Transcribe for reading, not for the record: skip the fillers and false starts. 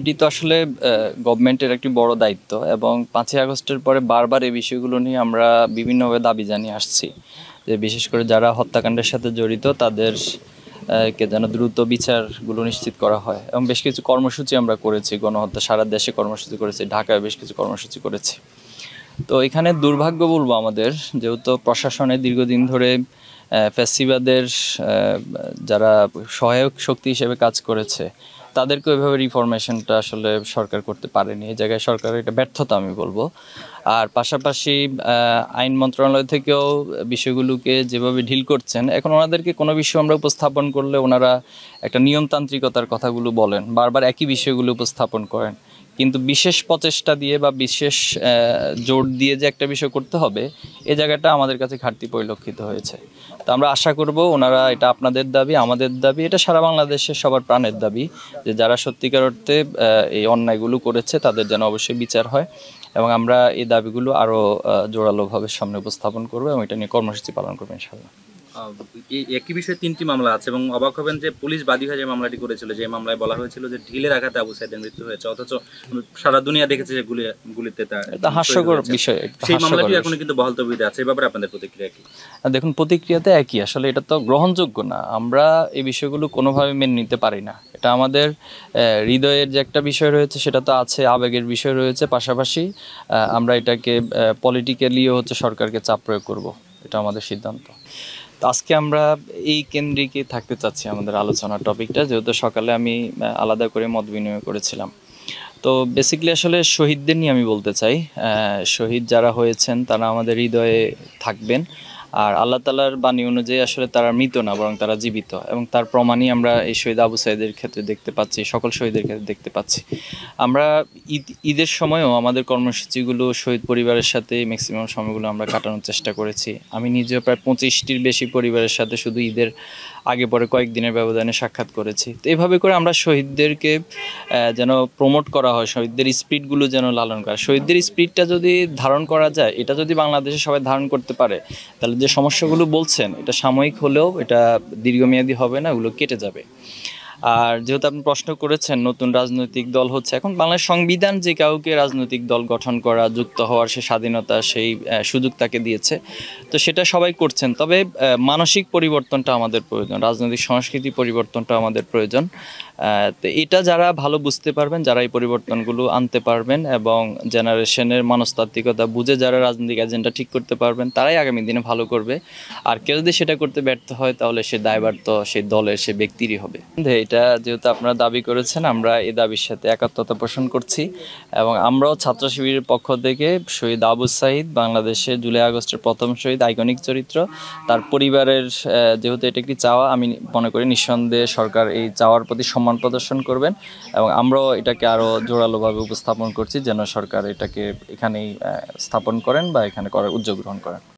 এটি তো আসলে গভর্নমেন্টের একটি বড় দায়িত্ব এবং 5ই আগস্টের পরে বারবার এই বিষয়গুলো নিয়ে আমরা বিভিন্নভাবে দাবি জানিয়ে আসছি যে বিশেষ করে যারা হত্যাকাণ্ডের সাথে জড়িত তাদের কে যেন দ্রুত বিচারগুলো নিশ্চিত করা হয় এবং বেশ কিছু কর্মসূচি আমরা করেছি, গণহত্যা সারা দেশে কর্মসূচি করেছি, ঢাকায় বেশ কিছু কর্মসূচি করেছি। তো এখানে দুর্ভাগ্য বলবো আমাদের, যেহেতু প্রশাসনে দীর্ঘদিন ধরে ফ্যাসিবাদের যারা সহায়ক শক্তি হিসেবে কাজ করেছে তাদেরকে ওইভাবে রিফরমেশনটা আসলে সরকার করতে পারেনি। এই জায়গায় সরকারের এটা ব্যর্থতা আমি বলবো। আর পাশাপাশি আইন মন্ত্রণালয় থেকেও বিষয়গুলোকে যেভাবে ঢিল করছেন, এখন ওনাদেরকে কোনো বিষয় আমরা উপস্থাপন করলে ওনারা একটা নিয়মতান্ত্রিকতার কথাগুলো বলেন, বারবার একই বিষয়গুলো উপস্থাপন করেন, কিন্তু বিশেষ প্রচেষ্টা দিয়ে বা বিশেষ জোর দিয়ে যে একটা বিষয় করতে হবে এই জায়গাটা আমাদের কাছে ঘাটতি পরিলক্ষিত হয়েছে। তো আমরা আশা করব ওনারা, এটা আপনাদের দাবি, আমাদের দাবি, এটা সারা বাংলাদেশের সবার প্রাণের দাবি, যে যারা সত্যিকার অর্থে এই অন্যায়গুলো করেছে তাদের যেন অবশ্যই বিচার হয় এবং আমরা এই দাবিগুলো আরও জোরালোভাবে সামনে উপস্থাপন করবো এবং এটা নিয়ে কর্মসূচি পালন করবো ইনশাআল্লাহ। একই বিষয়ে 3টি মামলা আছে এবং অবাক হবেন যে পুলিশ বাদী হয়ে যে মামলাটি করেছিল, যে মামলায় বলা হয়েছিল যে ঢিলের আঘাতে আবু সাঈদের মৃত্যু হয়েছে, অথচ সারা দুনিয়া দেখেছে যে গুলিতে এটা হাস্যকর বিষয়। সেই মামলাটি এখনো কিন্তু বহাল তবিয়তে আছে। এই ব্যাপারে আপনাদের প্রতিক্রিয়া কি? দেখুন, প্রতিক্রিয়াতে একই, আসলে এটা তো গ্রহণযোগ্য না। আমরা এই বিষয়গুলো কোনোভাবে মেনে নিতে পারি না। এটা আমাদের হৃদয়ের যে একটা বিষয় রয়েছে সেটা তো আছে, আবেগের বিষয় রয়েছে, পাশাপাশি আমরা এটাকে পলিটিক্যালিও সরকারকে চাপ প্রয়োগ করব, এটা আমাদের সিদ্ধান্ত। তো আজকে আমরা এই কেন্দ্রিকই থাকতে চাচ্ছি আমাদের আলোচনার টপিকটা, যেহেতু সকালে আমি আলাদা করে মত বিনিময় করেছিলাম। তো বেসিক্যালি আসলে শহীদদের নিয়ে আমি বলতে চাই, শহীদ যারা হয়েছেন তারা আমাদের হৃদয়ে থাকবেন। আর আল্লাহ তাআলার বাণী অনুযায়ী আসলে তারা মৃত না, বরং তারা জীবিত, এবং তার প্রমাণই আমরা এই শহীদ আবু সাঈদের ক্ষেত্রে দেখতে পাচ্ছি, সকল শহীদের ক্ষেত্রে দেখতে পাচ্ছি। আমরা ঈদের সময়ও আমাদের কর্মসূচিগুলো শহীদ পরিবারের সাথে ম্যাক্সিমাম সময়গুলো আমরা কাটানোর চেষ্টা করেছি। আমি নিজেও প্রায় 25টির বেশি পরিবারের সাথে শুধু ঈদের আগে পরে কয়েকদিনের ব্যবধানে সাক্ষাৎ করেছি। তো এইভাবে করে আমরা শহীদদেরকে যেন প্রমোট করা হয়, শহীদদের স্পিরিটগুলো যেন লালন করা। শহীদদের স্পিরিটটা যদি ধারণ করা যায়, এটা যদি বাংলাদেশে সবাই ধারণ করতে পারে, তাহলে যে সমস্যাগুলো বলছেন এটা সাময়িক হলেও এটা দীর্ঘমেয়াদী হবে না, ওগুলো কেটে যাবে। আর যেহেতু আপনি প্রশ্ন করেছেন নতুন রাজনৈতিক দল হচ্ছে, এখন বাংলাদেশ সংবিধান যে কাউকে রাজনৈতিক দল গঠন করা, যুক্ত হওয়ার সে স্বাধীনতা, সেই সুযোগ তাকে দিয়েছে, তো সেটা সবাই করছেন। তবে মানসিক পরিবর্তনটা আমাদের প্রয়োজন, রাজনৈতিক সংস্কৃতি পরিবর্তনটা আমাদের প্রয়োজন। তো এটা যারা ভালো বুঝতে পারবেন, যারা এই পরিবর্তনগুলো আনতে পারবেন এবং জেনারেশনের মনস্তাত্ত্বিকতা বুঝে যারা রাজনৈতিক এজেন্ডা ঠিক করতে পারবেন, তারাই আগামী দিনে ভালো করবে। আর কেউ যদি সেটা করতে ব্যর্থ হয় তাহলে সে দায়ভার তো সেই দলের, সে ব্যক্তিরই হবে। এটা যেহেতু আপনারা দাবি করেছেন, আমরা এই দাবির সাথে একাত্মতা পোষণ করছি এবং আমরাও ছাত্র শিবিরের পক্ষ থেকে শহীদ আবু সাঈদ, বাংলাদেশে জুলাই আগস্টের প্রথম শহীদ, আইকনিক চরিত্র, তার পরিবারের যেহেতু এটা একটি চাওয়া, আমি মনে করি নিঃসন্দেহে সরকার এই চাওয়ার প্রতি সম্মান প্রদর্শন করবেন এবং আমরাও এটাকে আরও জোরালোভাবে উপস্থাপন করছি যেন সরকার এটাকে এখানেই স্থাপন করেন বা এখানে করার উদ্যোগ গ্রহণ করেন।